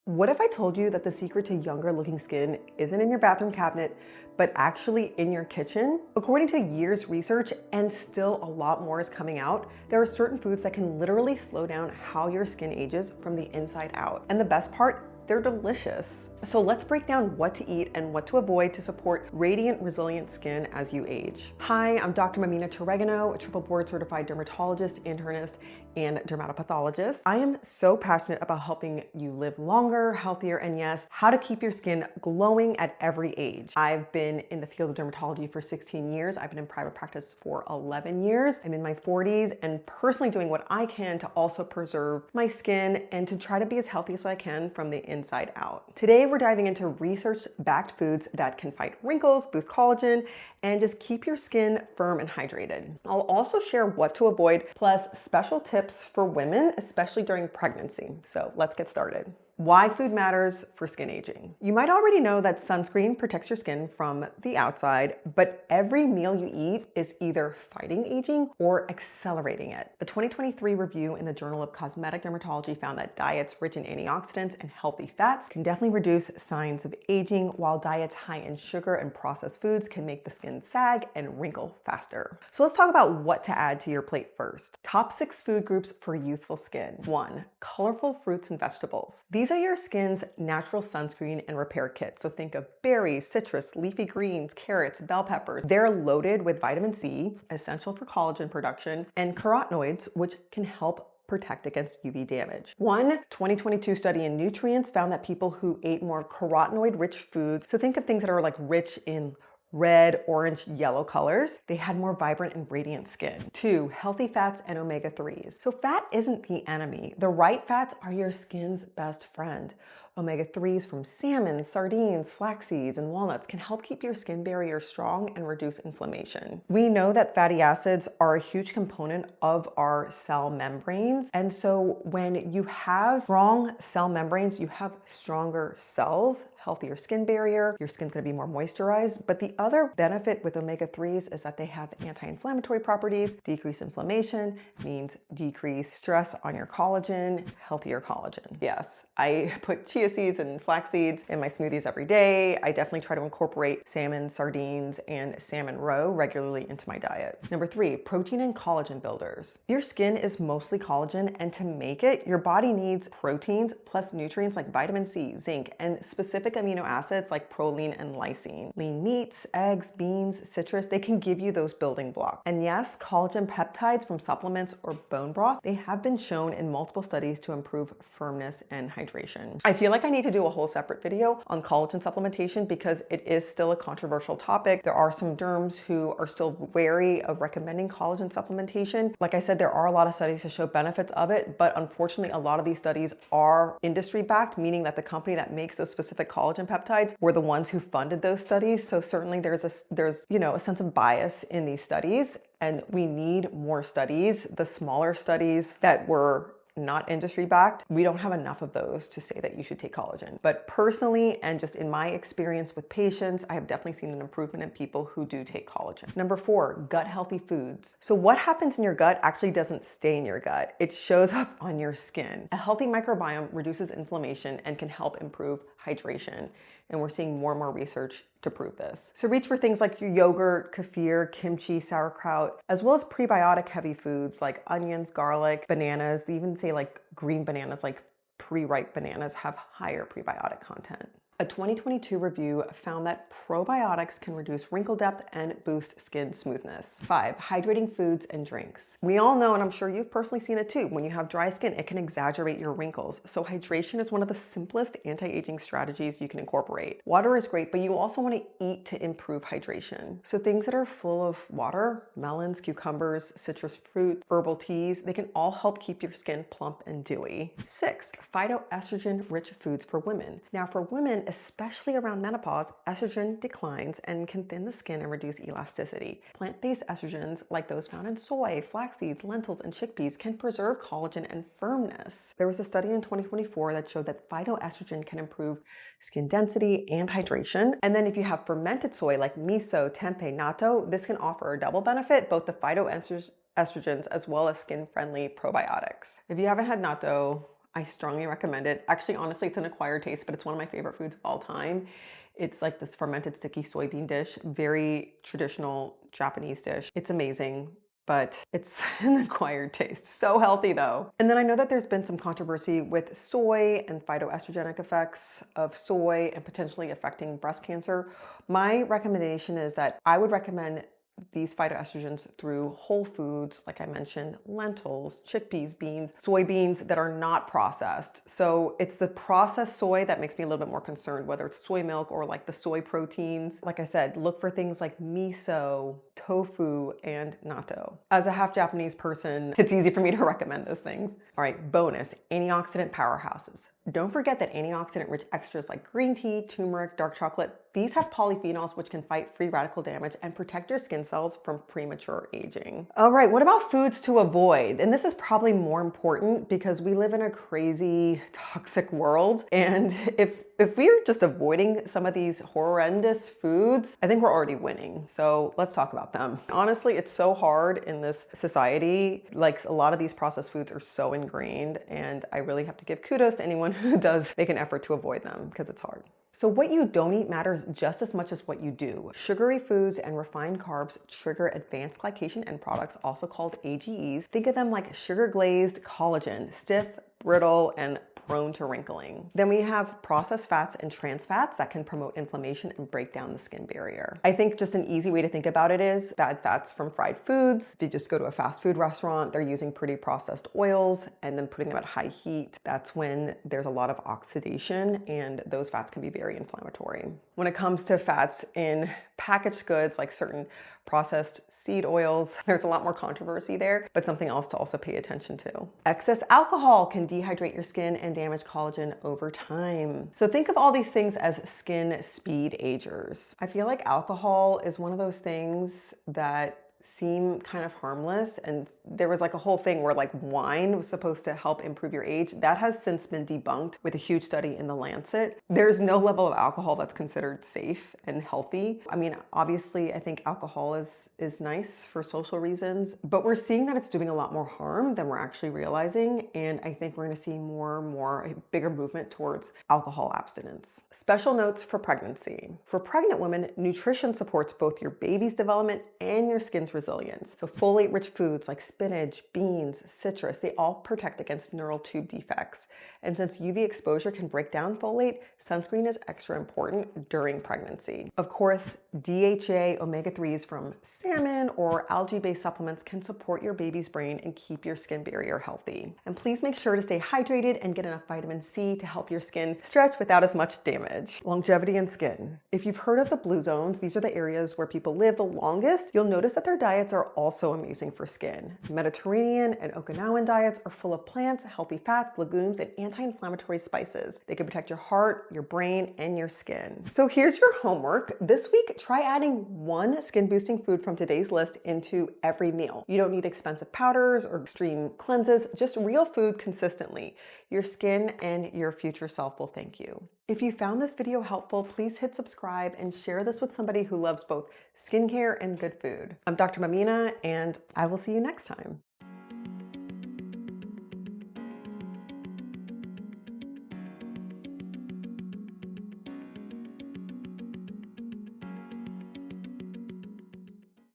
What if I told you that the secret to younger looking skin isn't in your bathroom cabinet, but actually in your kitchen? According to years research, and still a lot more is coming out, there are certain foods that can literally slow down how your skin ages from the inside out. And the best part, they're delicious. So let's break down what to eat and what to avoid to support radiant, resilient skin as you age. Hi, I'm Dr. Mamina Torregano, a triple board certified dermatologist, internist, and dermatopathologist. I am so passionate about helping you live longer, healthier, and yes, how to keep your skin glowing at every age. I've been in the field of dermatology for 16 years. I've been in private practice for 11 years. I'm in my 40s and personally doing what I can to also preserve my skin and to try to be as healthy as I can from the inside out. Today, we're diving into research-backed foods that can fight wrinkles, boost collagen, and just keep your skin firm and hydrated. I'll also share what to avoid, plus special tips for women, especially during pregnancy. So let's get started. Why food matters for skin aging. You might already know that sunscreen protects your skin from the outside, but every meal you eat is either fighting aging or accelerating it. The 2023 review in the Journal of Cosmetic Dermatology found that diets rich in antioxidants and healthy fats can definitely reduce signs of aging, while diets high in sugar and processed foods can make the skin sag and wrinkle faster. So let's talk about what to add to your plate first. Top 6 food groups for youthful skin. 1. Colorful fruits and vegetables. These are your skin's natural sunscreen and repair kit. So think of berries, citrus, leafy greens, carrots, bell peppers. They're loaded with vitamin C, essential for collagen production, and carotenoids, which can help protect against UV damage. One 2022 study in nutrients found that people who ate more carotenoid-rich foods, so think of things that are like rich in red, orange, yellow colors, they had more vibrant and radiant skin. 2. Healthy fats and omega-3s. So fat isn't the enemy. The right fats are your skin's best friend. Omega-3s from salmon, sardines, flax seeds, and walnuts can help keep your skin barrier strong and reduce inflammation. We know that fatty acids are a huge component of our cell membranes. And so when you have strong cell membranes, you have stronger cells, healthier skin barrier, your skin's gonna be more moisturized. But the other benefit with omega-3s is that they have anti-inflammatory properties. Decrease inflammation means decrease stress on your collagen, healthier collagen. Yes, I put chia seeds and flax seeds in my smoothies every day. I definitely try to incorporate salmon, sardines, and salmon roe regularly into my diet. Number 3, protein and collagen builders. Your skin is mostly collagen, and to make it, your body needs proteins plus nutrients like vitamin C, zinc, and specific amino acids like proline and lysine. Lean meats, eggs, beans, citrus, they can give you those building blocks. And yes, collagen peptides from supplements or bone broth, they have been shown in multiple studies to improve firmness and hydration. I feel like I need to do a whole separate video on collagen supplementation because it is still a controversial topic. There are some derms who are still wary of recommending collagen supplementation. Like I said, there are a lot of studies to show benefits of it, but unfortunately a lot of these studies are industry backed, meaning that the company that makes those specific collagen peptides were the ones who funded those studies. So certainly there's a sense of bias in these studies, and we need more studies. The smaller studies that were not industry backed, we don't have enough of those to say that you should take collagen. But personally, and just in my experience with patients, I have definitely seen an improvement in people who do take collagen. Number 4, gut healthy foods. So what happens in your gut actually doesn't stay in your gut. It shows up on your skin. A healthy microbiome reduces inflammation and can help improve hydration. And we're seeing more and more research to prove this. So reach for things like your yogurt, kefir, kimchi, sauerkraut, as well as prebiotic heavy foods like onions, garlic, bananas. They even say like green bananas, like pre-ripe bananas, have higher prebiotic content. A 2022 review found that probiotics can reduce wrinkle depth and boost skin smoothness. 5, hydrating foods and drinks. We all know, and I'm sure you've personally seen it too, when you have dry skin, it can exaggerate your wrinkles. So hydration is one of the simplest anti-aging strategies you can incorporate. Water is great, but you also want to eat to improve hydration. So things that are full of water, melons, cucumbers, citrus fruit, herbal teas, they can all help keep your skin plump and dewy. 6, phytoestrogen-rich foods for women. Now for women, especially around menopause, estrogen declines and can thin the skin and reduce elasticity. Plant-based estrogens, like those found in soy, flax seeds, lentils, and chickpeas, can preserve collagen and firmness. There was a study in 2024 that showed that phytoestrogen can improve skin density and hydration. And then if you have fermented soy like miso, tempeh, natto, this can offer a double benefit, both the phytoestrogens as well as skin-friendly probiotics. If you haven't had natto, I strongly recommend it. Actually, honestly, it's an acquired taste, but it's one of my favorite foods of all time. It's like this fermented sticky soybean dish, very traditional Japanese dish. It's amazing, but it's an acquired taste. So healthy though. And then I know that there's been some controversy with soy and phytoestrogenic effects of soy and potentially affecting breast cancer. My recommendation is that I would recommend these phytoestrogens through whole foods, like I mentioned, lentils, chickpeas, beans, soybeans that are not processed. So it's the processed soy that makes me a little bit more concerned, whether it's soy milk or like the soy proteins. Like I said, look for things like miso, tofu, and natto. As a half Japanese person, it's easy for me to recommend those things. All right, bonus, antioxidant powerhouses. Don't forget that antioxidant-rich extras like green tea, turmeric, dark chocolate, these have polyphenols which can fight free radical damage and protect your skin cells from premature aging. All right, what about foods to avoid? And this is probably more important because we live in a crazy, toxic world. And if we're just avoiding some of these horrendous foods, I think we're already winning. So let's talk about them. Honestly, it's so hard in this society. Like a lot of these processed foods are so ingrained, and I really have to give kudos to anyone who does make an effort to avoid them because it's hard. So what you don't eat matters just as much as what you do. Sugary foods and refined carbs trigger advanced glycation end products, also called AGEs. Think of them like sugar glazed collagen, stiff, brittle, and prone to wrinkling. Then we have processed fats and trans fats that can promote inflammation and break down the skin barrier. I think just an easy way to think about it is bad fats from fried foods. If you just go to a fast food restaurant, they're using pretty processed oils and then putting them at high heat. That's when there's a lot of oxidation, and those fats can be very inflammatory. When it comes to fats in packaged goods, like certain processed seed oils, there's a lot more controversy there, but something else to also pay attention to. Excess alcohol can dehydrate your skin and damage collagen over time. So think of all these things as skin speed agers. I feel like alcohol is one of those things that seem kind of harmless, and there was like a whole thing where like wine was supposed to help improve your age. That has since been debunked with a huge study in the Lancet. There's no level of alcohol that's considered safe and healthy. I mean, obviously I think alcohol is nice for social reasons, but we're seeing that it's doing a lot more harm than we're actually realizing, and I think we're going to see a bigger movement towards alcohol abstinence. Special notes for pregnancy. For pregnant women, nutrition supports both your baby's development and your skin's resilience. So folate-rich foods like spinach, beans, citrus, they all protect against neural tube defects. And since UV exposure can break down folate, sunscreen is extra important during pregnancy. Of course, DHA omega-3s from salmon or algae-based supplements can support your baby's brain and keep your skin barrier healthy. And please make sure to stay hydrated and get enough vitamin C to help your skin stretch without as much damage. Longevity and skin. If you've heard of the blue zones, these are the areas where people live the longest. You'll notice that their diets are also amazing for skin. Mediterranean and Okinawan diets are full of plants, healthy fats, legumes, and anti-inflammatory spices. They can protect your heart, your brain, and your skin. So here's your homework. This week, try adding one skin-boosting food from today's list into every meal. You don't need expensive powders or extreme cleanses, just real food consistently. Your skin and your future self will thank you. If you found this video helpful, please hit subscribe and share this with somebody who loves both skincare and good food. I'm Dr. Mamina, and I will see you next time.